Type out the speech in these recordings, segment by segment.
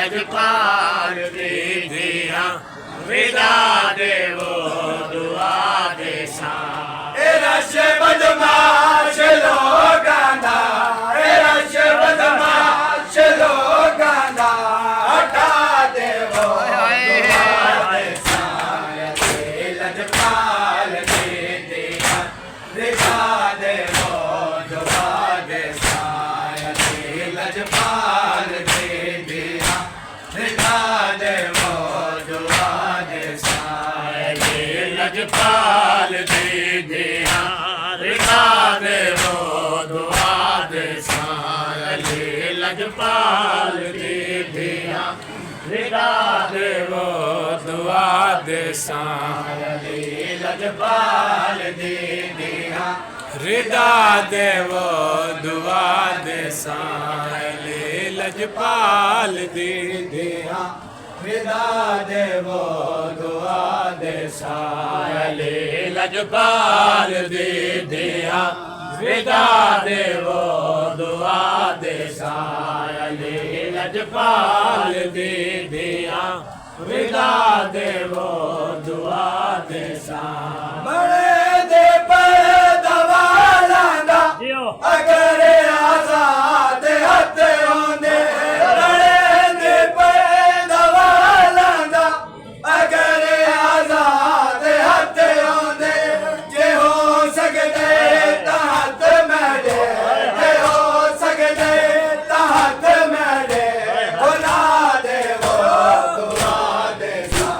लजपाल दीदिया विदा देवो दुआ देसा रश बदमाश लोगाना रश बदमाश लोगाना हटा देवो दुआ देसा लजपाल दीदिया विदा देवो दुआ देसा लजपाल दीदिया विदा देवो दुआ देसा लजपाल दीदिया विदा देवो दुआ देसा लजपाल दीदिया विदा देवो दुआ देसा लजपाल दीदिया रिदा देवो दुआ देसा लजपाल दीदिया विदा देवो दुआ देसा लजपाल दीदिया विदा देवो दुआ देसा लजपाल दीदिया विदा देवो दुआ देसा बड़े दे पर दवा लांदा अगर आजाद हथ होंदे बड़े दे पर दवा लांदा अगर आजाद हथ होंदे जे हो सकदे तां हथ मेरे जे हो सकदे तां हथ मेरे बुला देवो दुआ देसा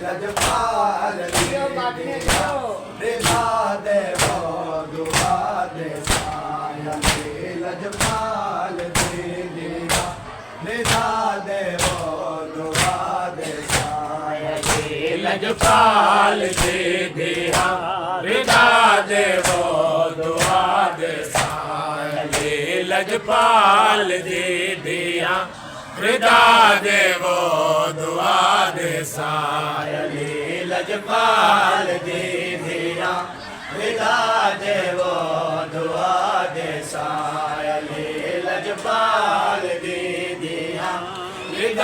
लजपाल दीदिया विदा देवो दुआ देसा लजपाल दीदिया विदा देवो दुआ देसा लजपाल दीदिया विदा देवो दुआ देसा लजपाल दीदिया विदा देवो दुआ देसा लजपाल दीदिया विदा देवो दुआ देसा लजपाल दीदिया विदा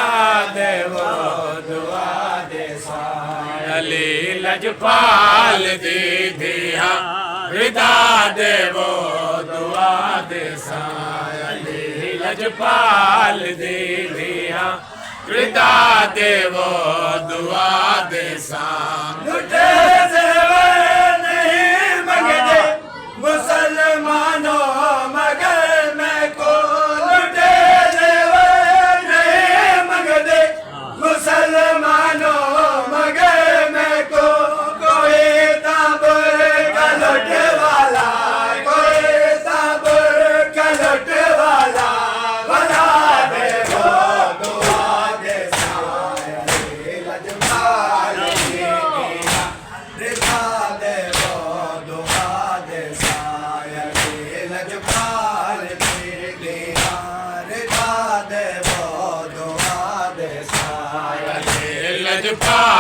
देवो दुआ देसा लजपाल दीदिया विदा देवो दुआ देसा लजपाल दीदिया विदा देवो दुआ देसा लुटे ज़ेवर नहीं मंगते मुसलमानों मगर मैं को लुटे ज़ेवर नहीं मंगते मुसलमानों मगर मैं को कोई ताबुर का लुटे वाला कोई ताबुर का लुटे वाला बना देवो दुआ देसा लजपाल दीदिया विदा देवो दुआ देसा लजपाल दीदिया विदा देवो दुआ देसा लजपाल दीदिया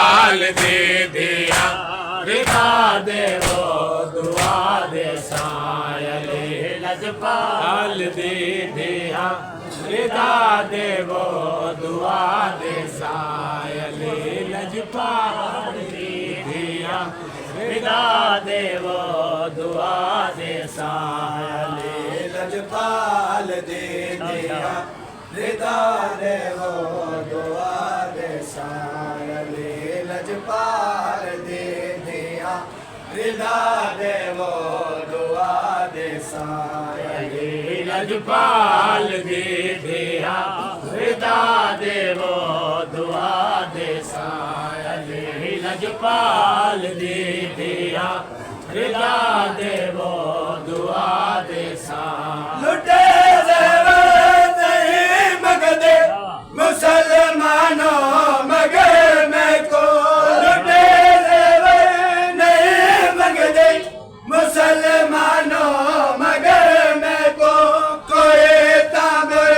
विदा देवो दुआ देसा लजपाल दीदिया विदा देवो दुआ देसा लजपाल दीदिया विदा देवो दुआ देसा लजपाल दीदिया विदा देवो दुआ देसा लजपाल दीदिया विदा देवो दुआ देसा लजपाल दीदिया विदा देवो दुआ देसा लजपाल दीदिया विदा देवो दुआ देसा लुटे ज़ेवर नहीं मंगते मुसलमानों मगर मैं को लुटे ज़ेवर नहीं मंगते मुसलमानों मगर मैं को कोई ताबुर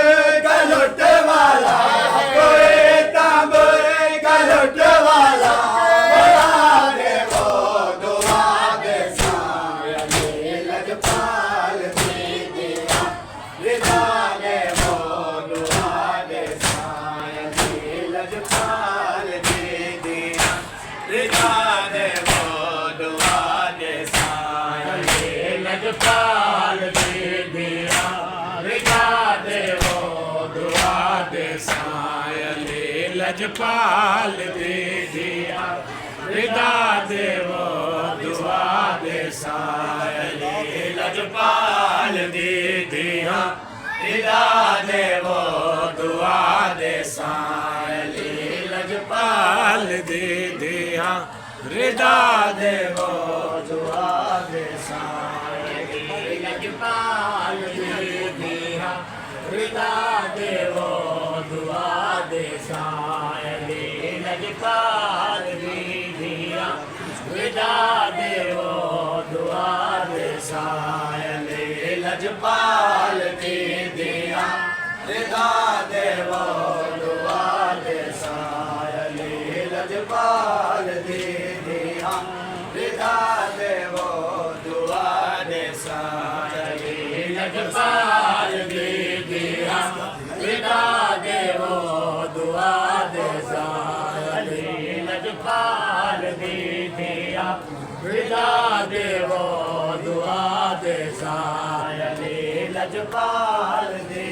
का लुट वाला कोई ताबुर का लुट वाला बना देवो दुआ देसा लजपाल दे सायले लजपाल दे दिया विदा देवो दुआ दे सायले लजपाल दे दिया विदा देवो दुआ दे सायले लजपाल दे दिया विदा देवो दुआ दे सायले लजपाल दे दिया विदा देवो दुआ दे सायले लजपाल दे दिया विदा देवो दुआ दे सायले लजपाल दे दिया विदा देवो दुआ दे सायले लजपाल दे दिया विदा देवो दुआ दे सायले लजपाल दे दिया विदा देवो दुआ दे सायले लजपाल दे दिया विदा देवो दुआ दे सायले लजपाल दे